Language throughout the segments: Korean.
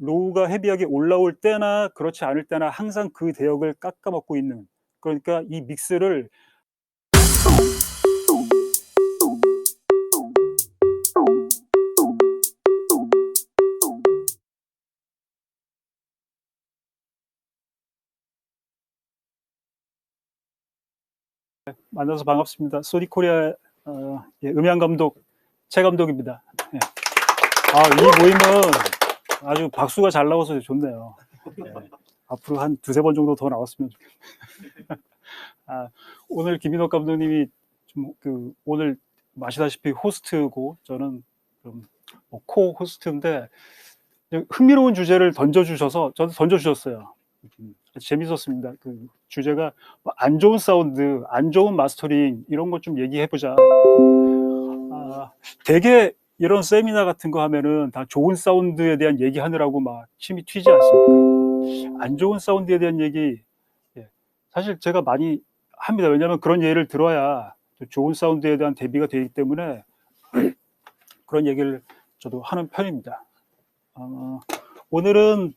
로우가 헤비하게 올라올 때나 그렇지 않을 때나 항상 그 대역을 깎아먹고 있는, 그러니까 이 믹스를 만나서 반갑습니다. 소니코리아 예, 음향 감독 최 감독입니다. 예. 이 모임은 아주 박수가 잘 나와서 좋네요. 예. 앞으로 한 두세 번 정도 더 나왔으면 좋겠네요. 오늘 김인옥 감독님이 좀 오늘 아시다시피 호스트고 저는 좀 코 호스트인데 흥미로운 주제를 던져주셔서 저도 던져주셨어요. 재밌었습니다. 그 주제가 안 좋은 사운드, 안 좋은 마스터링 이런 것 좀 얘기해보자. 되게 이런 세미나 같은 거 하면은 다 좋은 사운드에 대한 얘기하느라고 막 침이 튀지 않습니까? 안 좋은 사운드에 대한 얘기, 예, 사실 제가 많이 합니다. 왜냐하면 그런 예를 들어야 좋은 사운드에 대한 대비가 되기 때문에 그런 얘기를 저도 하는 편입니다. 오늘은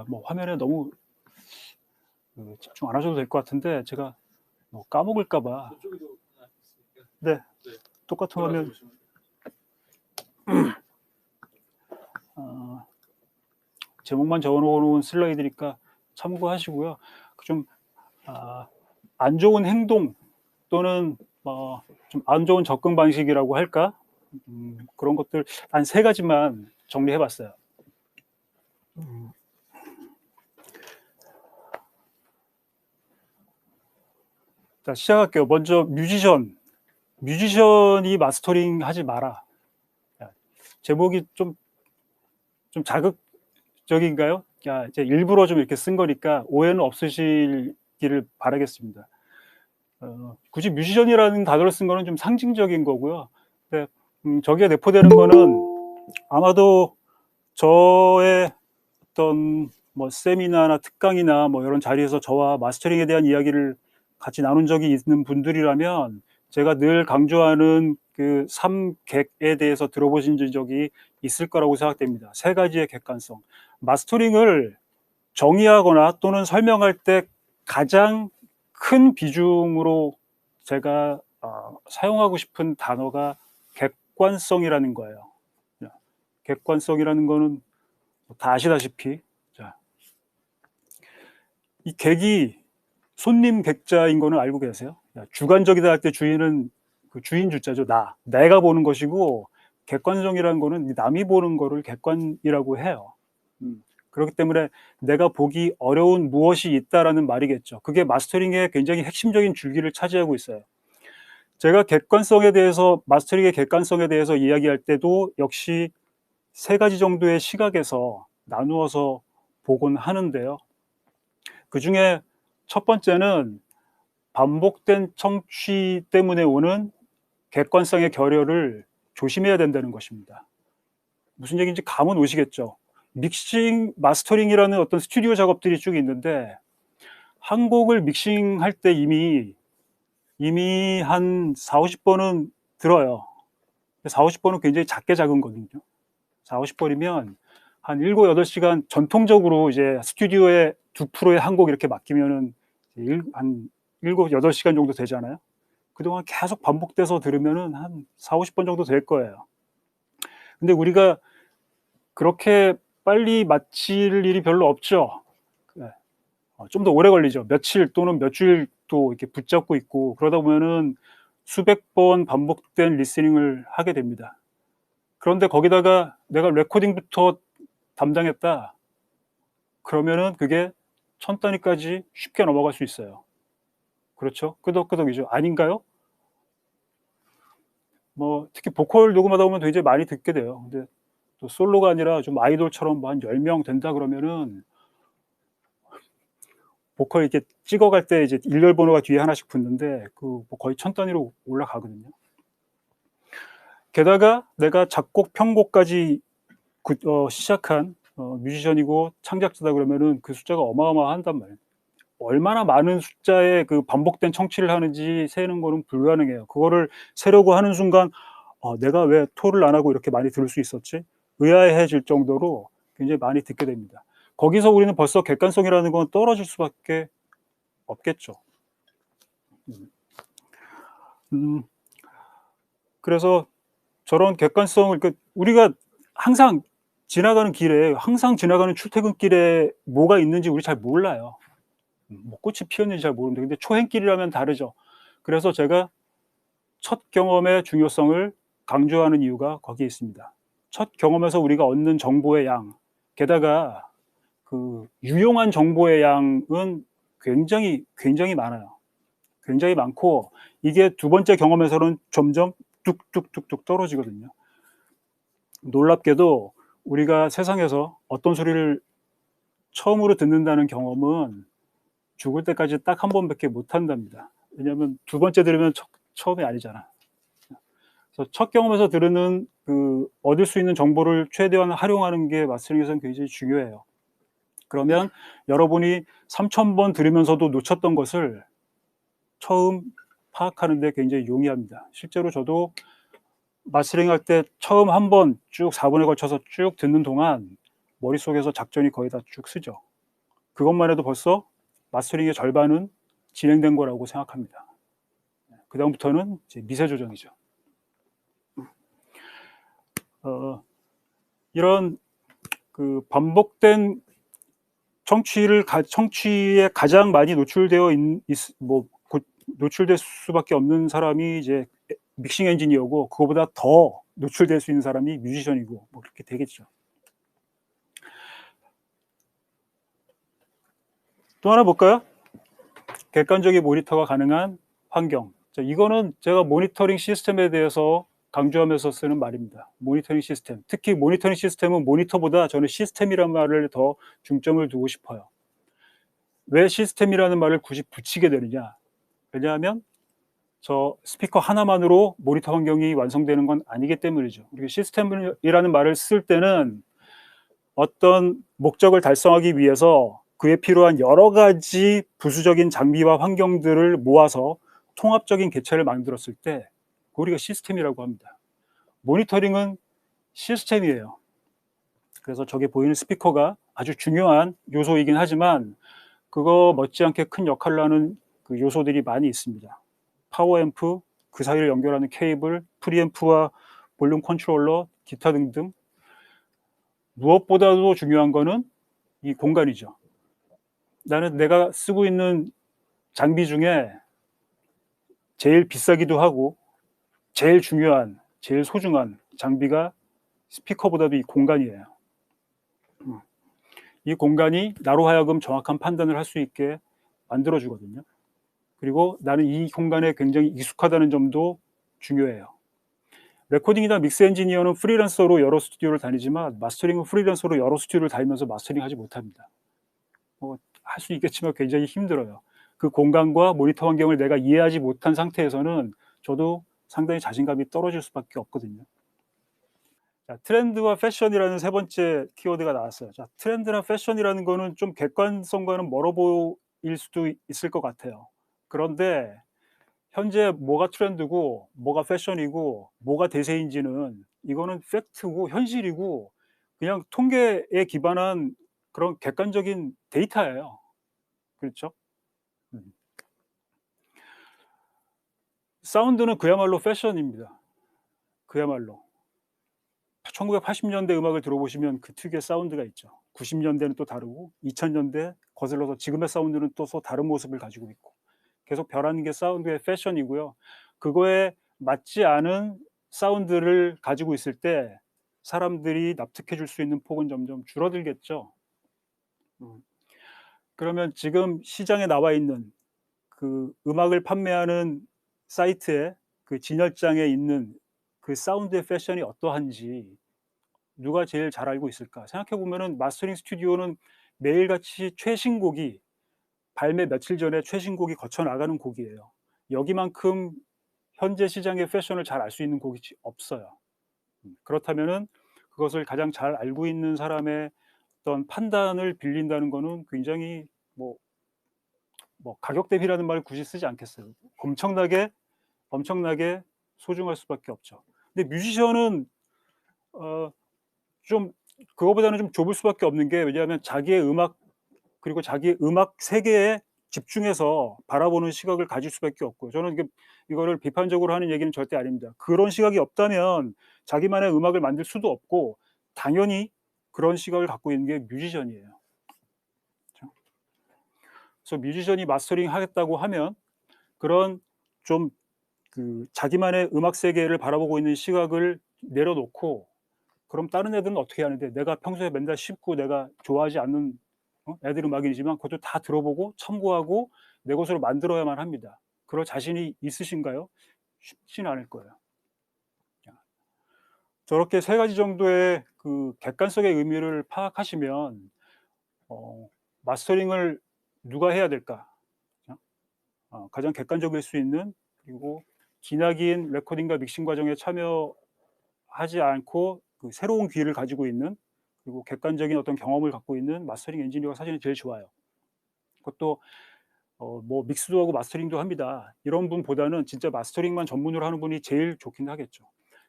뭐 화면에 너무 집중 안 하셔도 될 것 같은데 제가 뭐 까먹을까봐. 네, 똑같은 화면. 제목만 적어놓은 슬라이드니까 참고하시고요. 좀 안 좋은 행동 또는 좀 안 좋은 접근 방식이라고 할까? 그런 것들 한 3가지만 정리해봤어요. 자, 시작할게요. 먼저 뮤지션이 마스터링 하지 마라. 제목이 좀 자극적인가요? 이제 일부러 좀 이렇게 쓴 거니까 오해는 없으시기를 바라겠습니다. 굳이 뮤지션이라는 단어를 쓴 거는 좀 상징적인 거고요. 근데 저기에 내포되는 거는 아마도 저의 어떤 뭐 세미나나 특강이나 뭐 이런 자리에서 저와 마스터링에 대한 이야기를 같이 나눈 적이 있는 분들이라면 제가 늘 강조하는 그 3객에 대해서 들어보신 적이 있을 거라고 생각됩니다. 3가지의 객관성. 마스터링을 정의하거나 또는 설명할 때 가장 큰 비중으로 제가 사용하고 싶은 단어가 객관성이라는 거예요. 객관성이라는 거는 다 아시다시피, 이 객이 손님 객자인 거는 알고 계세요? 주관적이다 할 때 주인은 그 주인 주자죠. 내가 보는 것이고, 객관성이라는 거는 남이 보는 거를 객관이라고 해요. 그렇기 때문에 내가 보기 어려운 무엇이 있다라는 말이겠죠. 그게 마스터링의 굉장히 핵심적인 줄기를 차지하고 있어요. 제가 마스터링의 객관성에 대해서 이야기할 때도 역시 3가지 정도의 시각에서 나누어서 보곤 하는데요. 그 중에 첫 번째는 반복된 청취 때문에 오는 객관성의 결여를 조심해야 된다는 것입니다. 무슨 얘기인지 감은 오시겠죠. 믹싱, 마스터링이라는 어떤 스튜디오 작업들이 쭉 있는데 한 곡을 믹싱할 때 이미 한 40-50번은 들어요. 40-50번은 굉장히 작게 작은 거거든요. 40-50번이면 한 7-8시간 전통적으로 이제 스튜디오에 2%에 한 곡 이렇게 맡기면은 한 7-8시간 정도 되잖아요. 그동안 계속 반복돼서 들으면은 한 40-50번 정도 될 거예요. 근데 우리가 그렇게 빨리 마칠 일이 별로 없죠. 좀 더 오래 걸리죠. 며칠 또는 몇 주일 또 이렇게 붙잡고 있고 그러다 보면은 수백 번 반복된 리스닝을 하게 됩니다. 그런데 거기다가 내가 레코딩부터 담당했다. 그러면은 그게 1000단위까지 쉽게 넘어갈 수 있어요. 그렇죠? 끄덕끄덕이죠. 아닌가요? 뭐 특히 보컬 녹음하다 보면 굉장히 많이 듣게 돼요. 근데 또 솔로가 아니라 좀 아이돌처럼 뭐 한 10명 된다 그러면은 보컬 이렇게 찍어갈 때 이제 일렬 번호가 뒤에 하나씩 붙는데 뭐 거의 1000단위로 올라가거든요. 게다가 내가 작곡, 편곡까지 시작한 뮤지션이고 창작자다 그러면은 그 숫자가 어마어마한단 말이에요. 얼마나 많은 숫자의 그 반복된 청취를 하는지 세는 거는 불가능해요. 그거를 세려고 하는 순간 내가 왜 토를 안 하고 이렇게 많이 들을 수 있었지? 의아해질 정도로 굉장히 많이 듣게 됩니다. 거기서 우리는 벌써 객관성이라는 건 떨어질 수밖에 없겠죠. 그래서 저런 객관성을, 그러니까 우리가 항상 지나가는 출퇴근길에 뭐가 있는지 우리 잘 몰라요. 뭐 꽃이 피었는지 잘 모르는데, 근데 초행길이라면 다르죠. 그래서 제가 첫 경험의 중요성을 강조하는 이유가 거기에 있습니다. 첫 경험에서 우리가 얻는 정보의 양, 게다가 그 유용한 정보의 양은 굉장히 많아요. 굉장히 많고, 이게 두 번째 경험에서는 점점 뚝뚝뚝뚝 떨어지거든요. 놀랍게도 우리가 세상에서 어떤 소리를 처음으로 듣는다는 경험은 죽을 때까지 딱 한 번밖에 못 한답니다. 왜냐하면 두 번째 들으면 처음이 아니잖아. 그래서 첫 경험에서 들으는 얻을 수 있는 정보를 최대한 활용하는 게 마스터링에서는 굉장히 중요해요. 그러면 여러분이 3,000번 들으면서도 놓쳤던 것을 처음 파악하는 데 굉장히 용이합니다. 실제로 저도 마스터링 할 때 처음 한 번 쭉 4번에 걸쳐서 쭉 듣는 동안 머릿속에서 작전이 거의 다 쭉 쓰죠. 그것만 해도 벌써 마스터링의 절반은 진행된 거라고 생각합니다. 그 다음부터는 이제 미세 조정이죠. 이런 반복된 청취에 가장 많이 노출될 수밖에 없는 사람이 이제 믹싱 엔지니어고, 그거보다 더 노출될 수 있는 사람이 뮤지션이고, 뭐 그렇게 되겠죠. 또 하나 볼까요? 객관적인 모니터가 가능한 환경. 자, 이거는 제가 모니터링 시스템에 대해서 강조하면서 쓰는 말입니다. 모니터링 시스템. 특히 모니터링 시스템은 모니터보다 저는 시스템이라는 말을 더 중점을 두고 싶어요. 왜 시스템이라는 말을 굳이 붙이게 되느냐? 왜냐하면 저 스피커 하나만으로 모니터 환경이 완성되는 건 아니기 때문이죠. 그리고 시스템이라는 말을 쓸 때는 어떤 목적을 달성하기 위해서 그에 필요한 여러 가지 부수적인 장비와 환경들을 모아서 통합적인 개체를 만들었을 때 우리가 시스템이라고 합니다. 모니터링은 시스템이에요. 그래서 저게 보이는 스피커가 아주 중요한 요소이긴 하지만 그거 못지않게 큰 역할을 하는 그 요소들이 많이 있습니다. 파워앰프, 그 사이를 연결하는 케이블, 프리앰프와 볼륨 컨트롤러, 기타 등등. 무엇보다도 중요한 거는 이 공간이죠. 나는 내가 쓰고 있는 장비 중에 제일 비싸기도 하고 제일 중요한, 제일 소중한 장비가 스피커보다도 이 공간이에요. 이 공간이 나로 하여금 정확한 판단을 할 수 있게 만들어주거든요. 그리고 나는 이 공간에 굉장히 익숙하다는 점도 중요해요. 레코딩이나 믹스 엔지니어는 프리랜서로 여러 스튜디오를 다니지만 마스터링은 프리랜서로 여러 스튜디오를 다니면서 마스터링하지 못합니다. 할 수 있겠지만 굉장히 힘들어요. 그 공간과 모니터 환경을 내가 이해하지 못한 상태에서는 저도 상당히 자신감이 떨어질 수밖에 없거든요. 자, 트렌드와 패션이라는 세 번째 키워드가 나왔어요. 자, 트렌드나 패션이라는 거는 좀 객관성과는 멀어 보일 수도 있을 것 같아요. 그런데 현재 뭐가 트렌드고 뭐가 패션이고 뭐가 대세인지는 이거는 팩트고 현실이고 그냥 통계에 기반한 그런 객관적인 데이터예요. 그렇죠? 사운드는 그야말로 패션입니다. 그야말로 1980년대 음악을 들어보시면 그 특유의 사운드가 있죠. 90년대는 또 다르고 2000년대 거슬러서 지금의 사운드는 또 다른 모습을 가지고 있고 계속 변하는 게 사운드의 패션이고요. 그거에 맞지 않은 사운드를 가지고 있을 때 사람들이 납득해 줄 수 있는 폭은 점점 줄어들겠죠. 그러면 지금 시장에 나와 있는 그 음악을 판매하는 사이트에 그 진열장에 있는 그 사운드의 패션이 어떠한지 누가 제일 잘 알고 있을까? 생각해 보면은 마스터링 스튜디오는 매일같이 최신곡이 발매 며칠 전에 최신곡이 거쳐 나가는 곡이에요. 여기만큼 현재 시장의 패션을 잘 알 수 있는 곡이 없어요. 그렇다면은 그것을 가장 잘 알고 있는 사람의 어떤 판단을 빌린다는 거는 굉장히 뭐 가격 대비라는 말을 굳이 쓰지 않겠어요. 엄청나게 소중할 수밖에 없죠. 근데 뮤지션은 좀 그거보다는 좀 좁을 수밖에 없는 게, 왜냐하면 자기의 음악 그리고 자기의 음악 세계에 집중해서 바라보는 시각을 가질 수밖에 없고, 저는 이거를 비판적으로 하는 얘기는 절대 아닙니다. 그런 시각이 없다면 자기만의 음악을 만들 수도 없고, 당연히 그런 시각을 갖고 있는 게 뮤지션이에요. 그렇죠? 그래서 뮤지션이 마스터링 하겠다고 하면 그런 좀 자기만의 음악 세계를 바라보고 있는 시각을 내려놓고, 그럼 다른 애들은 어떻게 하는데, 내가 평소에 맨날 씹고 내가 좋아하지 않는 애들 음악이지만 그것도 다 들어보고 참고하고 내 것으로 만들어야만 합니다. 그럴 자신이 있으신가요? 쉽지는 않을 거예요. 저렇게 세 가지 정도의 객관성의 의미를 파악하시면 마스터링을 누가 해야 될까? 가장 객관적일 수 있는, 그리고 기나긴 레코딩과 믹싱 과정에 참여하지 않고 새로운 귀를 가지고 있는, 그리고 객관적인 어떤 경험을 갖고 있는 마스터링 엔지니어가 사실은 제일 좋아요. 그것도 뭐 믹스도 하고 마스터링도 합니다. 이런 분보다는 진짜 마스터링만 전문으로 하는 분이 제일 좋긴 하겠죠.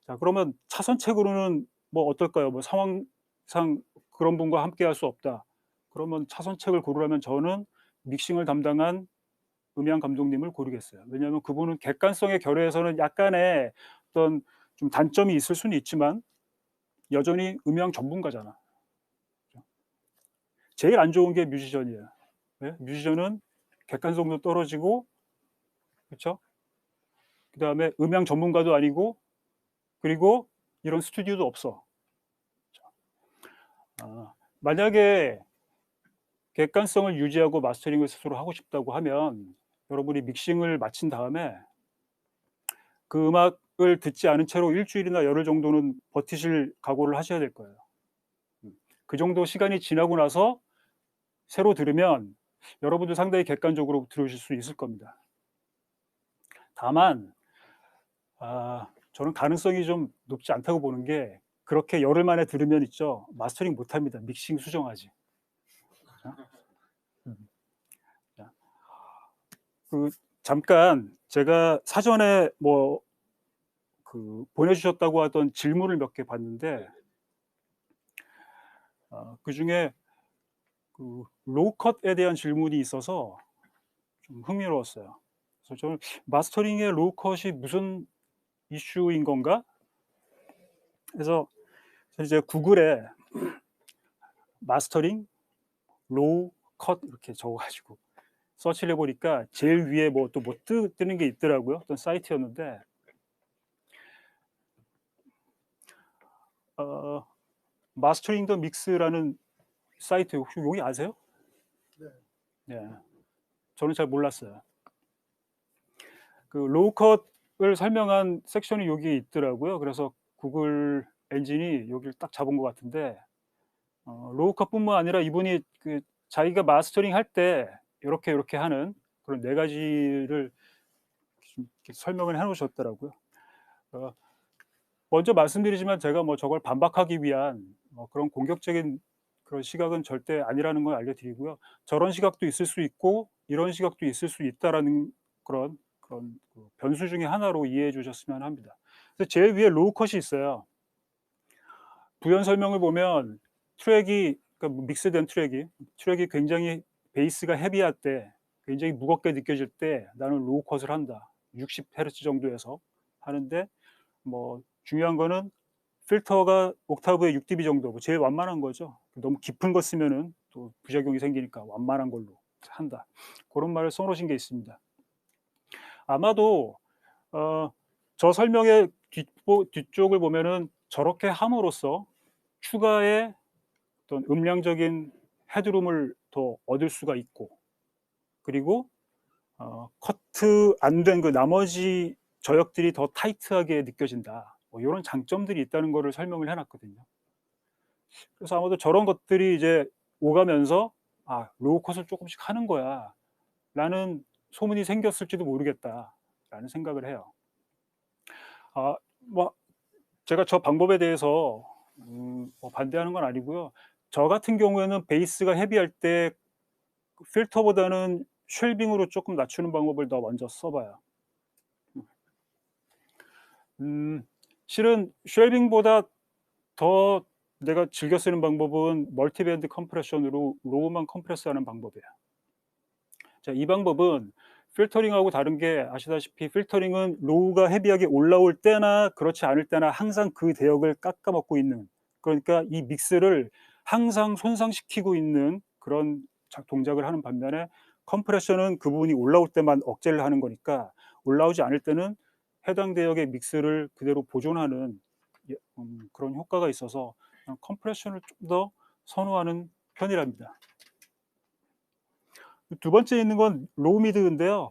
자, 그러면 차선책으로는 뭐 어떨까요? 뭐 상황상 그런 분과 함께 할 수 없다. 그러면 차선책을 고르라면 저는 믹싱을 담당한 음향 감독님을 고르겠어요. 왜냐하면 그분은 객관성의 결여에서는 약간의 어떤 좀 단점이 있을 수는 있지만 여전히 음향 전문가잖아. 제일 안 좋은 게 뮤지션이에요. 네? 뮤지션은 객관성도 떨어지고, 그렇죠? 그다음에 음향 전문가도 아니고, 그리고 이런 스튜디오도 없어. 만약에 객관성을 유지하고 마스터링을 스스로 하고 싶다고 하면 여러분이 믹싱을 마친 다음에 그 음악을 듣지 않은 채로 일주일이나 열흘 정도는 버티실 각오를 하셔야 될 거예요. 그 정도 시간이 지나고 나서 새로 들으면 여러분도 상당히 객관적으로 들으실 수 있을 겁니다. 다만 저는 가능성이 좀 높지 않다고 보는 게, 그렇게 열흘 만에 들으면 있죠, 마스터링 못합니다. 믹싱 수정하지. 잠깐 제가 사전에 뭐 보내주셨다고 하던 질문을 몇 개 봤는데, 그중에 로우 컷에 대한 질문이 있어서 좀 흥미로웠어요. 그래서 저는 마스터링의 로우 컷이 무슨 이슈인 건가? 그래서 이제 구글에 마스터링 로우 컷 이렇게 적어가지고 서치를 해보니까 제일 위에 뭐 또 뭐 뜨는 게 있더라고요. 어떤 사이트였는데, 마스터링 더 믹스라는 사이트, 혹시 여기 아세요? 네. 저는 잘 몰랐어요. 로우 컷을 설명한 섹션이 여기 있더라고요. 그래서 구글 엔진이 여기를 딱 잡은 것 같은데, 로우 컷뿐만 아니라 이분이 자기가 마스터링 할 때 이렇게 하는 그런 네 가지를 좀 설명을 해 놓으셨더라고요. 먼저 말씀드리지만 제가 뭐 저걸 반박하기 위한 그런 공격적인 그런 시각은 절대 아니라는 걸 알려드리고요. 저런 시각도 있을 수 있고 이런 시각도 있을 수 있다라는 그런 변수 중에 하나로 이해해 주셨으면 합니다. 그래서 제일 위에 로우 컷이 있어요. 부연 설명을 보면 트랙이, 그러니까 믹스된 트랙이 굉장히 베이스가 헤비할 때, 굉장히 무겁게 느껴질 때 나는 로우 컷을 한다. 60Hz 정도에서 하는데, 뭐 중요한 거는 필터가 옥타브의 6dB 정도, 뭐 제일 완만한 거죠. 너무 깊은 거 쓰면은 또 부작용이 생기니까 완만한 걸로 한다. 그런 말을 써놓으신 게 있습니다. 아마도 저 설명의 뒤쪽을 보면은 저렇게 함으로써 추가의 어떤 음량적인 헤드룸을 더 얻을 수가 있고, 그리고 커트 안 된 나머지 저역들이 더 타이트하게 느껴진다. 뭐 이런 장점들이 있다는 거를 설명을 해놨거든요. 그래서 아마도 저런 것들이 이제 오가면서 로우 컷을 조금씩 하는 거야 라는 소문이 생겼을지도 모르겠다라는 생각을 해요. 뭐 제가 저 방법에 대해서 뭐 반대하는 건 아니고요. 저 같은 경우에는 베이스가 헤비할 때 필터보다는 쉘빙으로 조금 낮추는 방법을 더 먼저 써봐요. 실은 쉘빙보다 더 내가 즐겨 쓰는 방법은 멀티밴드 컴프레션으로 로우만 컴프레스하는 방법이에요. 자, 이 방법은 필터링하고 다른 게 아시다시피 필터링은 로우가 헤비하게 올라올 때나 그렇지 않을 때나 항상 그 대역을 깎아먹고 있는, 그러니까 이 믹스를 항상 손상시키고 있는 그런 동작을 하는 반면에 컴프레션은 그 부분이 올라올 때만 억제를 하는 거니까 올라오지 않을 때는 해당 대역의 믹스를 그대로 보존하는 그런 효과가 있어서 컴프레션을 좀 더 선호하는 편이랍니다. 두 번째 있는 건 로우 미드인데요.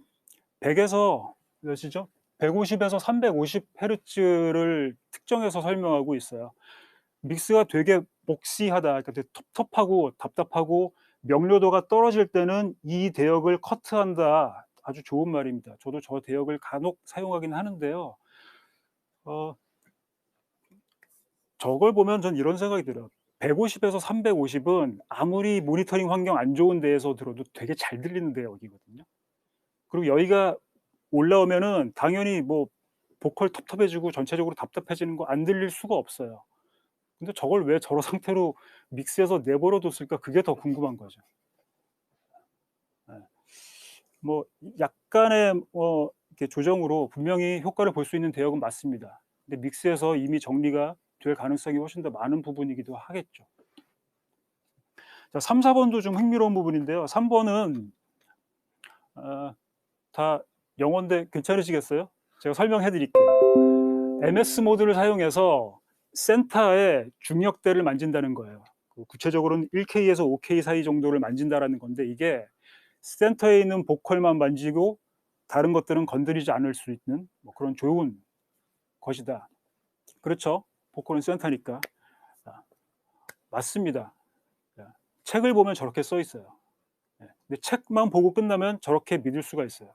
100에서 몇이죠? 150에서 350 헤르츠를 특정해서 설명하고 있어요. 믹스가 되게 복시하다, 그러니까 되게 텁텁하고 답답하고 명료도가 떨어질 때는 이 대역을 커트한다. 아주 좋은 말입니다. 저도 저 대역을 간혹 사용하긴 하는데요. 어, 저걸 보면 전 이런 생각이 들어요. 150에서 350은 아무리 모니터링 환경 안 좋은 데에서 들어도 되게 잘 들리는 대역이거든요. 그리고 여기가 올라오면은 당연히 뭐 보컬 텁텁해지고 전체적으로 답답해지는 거 안 들릴 수가 없어요. 근데 저걸 왜 저런 상태로 믹스해서 내버려 뒀을까, 그게 더 궁금한 거죠. 예. 뭐 약간의 이렇게 조정으로 분명히 효과를 볼 수 있는 대역은 맞습니다. 근데 믹스해서 이미 정리가 될 가능성이 훨씬 더 많은 부분이기도 하겠죠. 자, 3-4 번도 좀 흥미로운 부분인데요. 3 번은 다 영어인데 괜찮으시겠어요? 제가 설명해 드릴게요. MS 모드를 사용해서 센터의 중력대를 만진다는 거예요. 구체적으로는 1K에서 5K 사이 정도를 만진다라는 건데, 이게 센터에 있는 보컬만 만지고 다른 것들은 건드리지 않을 수 있는 뭐 그런 좋은 것이다. 그렇죠? 보컬은 센터니까. 아, 맞습니다. 책을 보면 저렇게 써 있어요. 근데 책만 보고 끝나면 저렇게 믿을 수가 있어요.